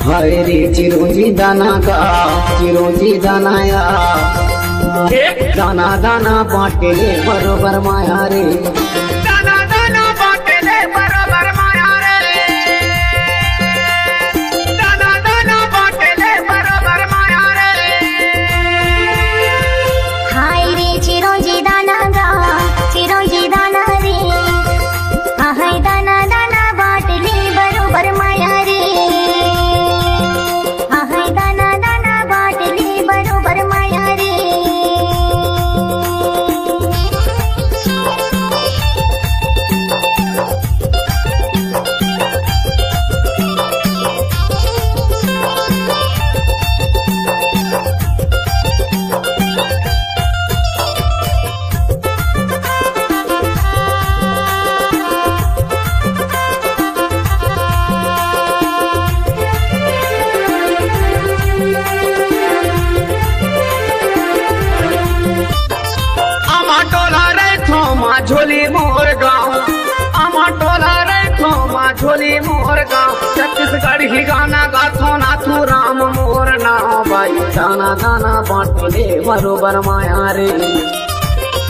हाय रे चिरोंजी दाना का चिरोंजी दानाया दाना दाना बाटे बरोबर माया रे दाना दाना बाटे बरोबर माया रे दाना दाना बाटे बरोबर माया रे हाय रे चिरोंजी दाना गा चिरोंजी दाना रे हाय दाना दाना बाटे बरोबर माया रे हाय दाना दाना बाटे बरोबर माया रे झोली मोर गाँव आमा टोला रे थोमा झोली मोर गाँव छत्तीसगढ़ ही गाना गाथो नाथू राम मोर नाव भाई दाना दाना बाटे बरोबर माया रे।